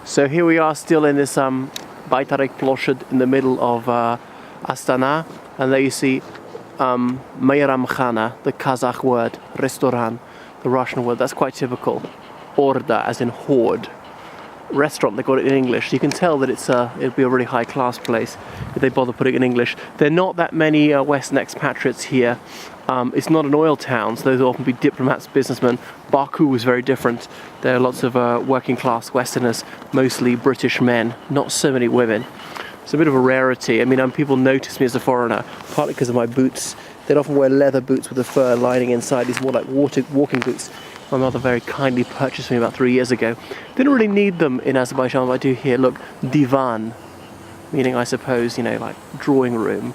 So here we are still in this Baytarek Ploshad in the middle of Astana, and there you see Mayram Khana, the Kazakh word, restaurant, the Russian word. That's quite typical. Orda, as in hoard. Restaurant, they got it in English. You can tell that it'll be a really high class place if they bother putting it in English. There are not that many Western expatriates here. It's not an oil town, so those will often be diplomats, businessmen. Baku was very different. There are lots of working class Westerners, mostly British men, not so many women. It's a bit of a rarity. I mean, people notice me as a foreigner, partly because of my boots. They'd often wear leather boots with a fur lining inside. These are more like walking boots. My mother very kindly purchased me about 3 years ago. Didn't really need them in Azerbaijan, but I do here. Look, divan, meaning I suppose, you know, like drawing room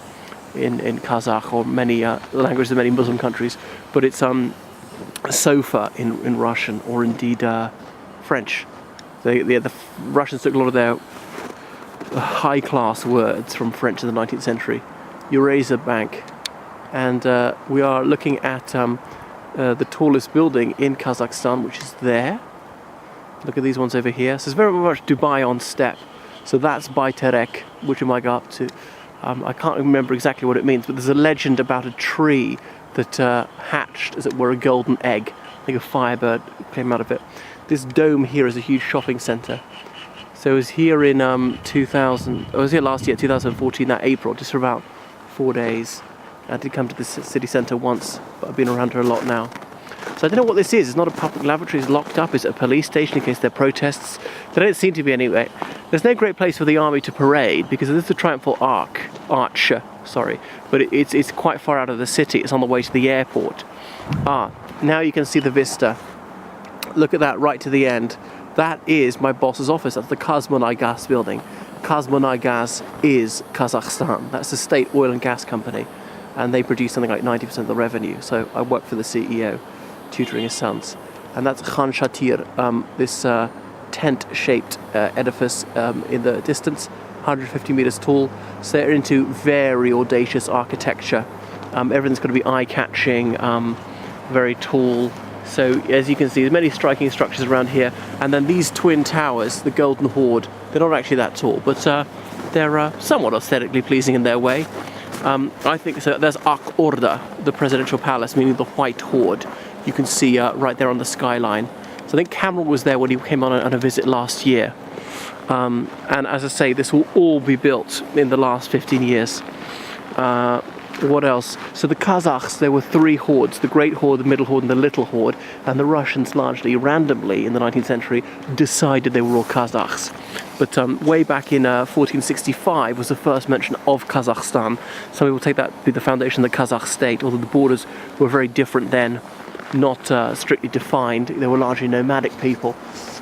in Kazakh or many languages of many Muslim countries. But it's sofa in Russian, or indeed French. The Russians took a lot of their high-class words from French in the 19th century. Eurasia Bank. And we are looking at the tallest building in Kazakhstan, which is there. Look at these ones over here. So it's very much Dubai on step. So that's Baytarek, which we might go up to. I can't remember exactly what it means, but there's a legend about a tree that hatched, as it were, a golden egg. I think a firebird came out of it. This dome here is a huge shopping centre. So I was here in I was here last year, 2014, that April, just for about 4 days. I did come to the city centre once, but I've been around here a lot now. So I don't know what this is. It's not a public lavatory, it's locked up. Is it a police station in case there are protests? There don't seem to be anyway. There's no great place for the army to parade because this is the Triumphal Arch, but it's quite far out of the city. It's on the way to the airport. Now you can see the vista. Look at that right to the end. That is my boss's office. That's the Kazmunaygas building. Kazmunaygas is Kazakhstan. That's the state oil and gas company. And they produce something like 90% of the revenue. So I work for the CEO, tutoring his sons. And that's Khan Shatir, this tent-shaped edifice in the distance, 150 meters tall. So they're into very audacious architecture. Everything's going to be eye-catching, very tall. So as you can see, there's many striking structures around here. And then these twin towers, the Golden Horde, they're not actually that tall, but they're somewhat aesthetically pleasing in their way. I think so. There's Ak Orda, the presidential palace, meaning the White Horde. You can see right there on the skyline. So I think Cameron was there when he came on a visit last year. And as I say, this will all be built in the last 15 years. What else? So the Kazakhs, there were 3 hordes, the Great Horde, the Middle Horde, and the Little Horde. And the Russians largely, randomly, in the 19th century, decided they were all Kazakhs. But way back in 1465 was the first mention of Kazakhstan. Some people take that to be the foundation of the Kazakh state, although the borders were very different then, not strictly defined. They were largely nomadic people.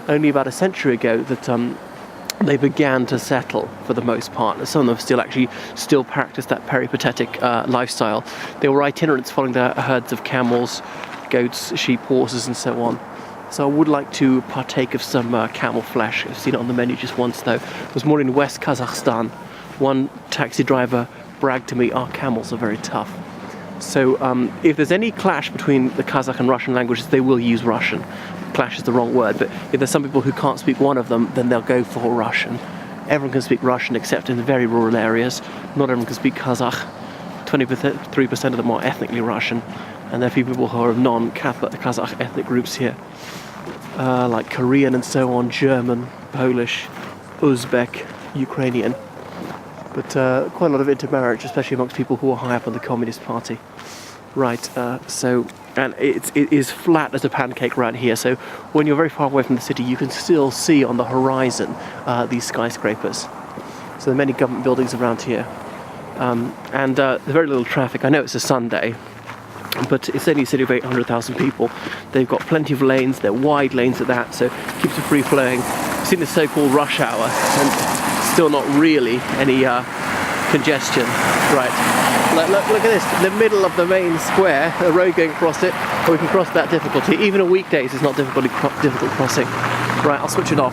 Only about a century ago that they began to settle for the most part. Some of them still practice that peripatetic lifestyle. They were itinerants following the herds of camels, goats, sheep, horses, and so on. So I would like to partake of some camel flesh. I've seen it on the menu just once though. It was more in West Kazakhstan. One taxi driver bragged to me, our camels are very tough. So if there's any clash between the Kazakh and Russian languages, they will use Russian. Clash is the wrong word, but if there's some people who can't speak one of them, then they'll go for Russian. Everyone can speak Russian except in the very rural areas. Not everyone can speak Kazakh. 23% of them are ethnically Russian, and there are people who are of non-Kazakh ethnic groups here. Like Korean and so on, German, Polish, Uzbek, Ukrainian. But quite a lot of intermarriage, especially amongst people who are high up in the Communist Party. Right, and it is flat as a pancake right here, so when you're very far away from the city, you can still see on the horizon these skyscrapers. So there are many government buildings around here. And there's very little traffic. I know it's a Sunday, but it's only a city of 800,000 people. They've got plenty of lanes, they're wide lanes at that, so it keeps it free flowing. I've seen the so-called rush hour, and still not really any congestion. Right, look at this, in the middle of the main square, a road going across it, or we can cross that difficulty. Even on weekdays it's not difficult crossing. Right, I'll switch it off.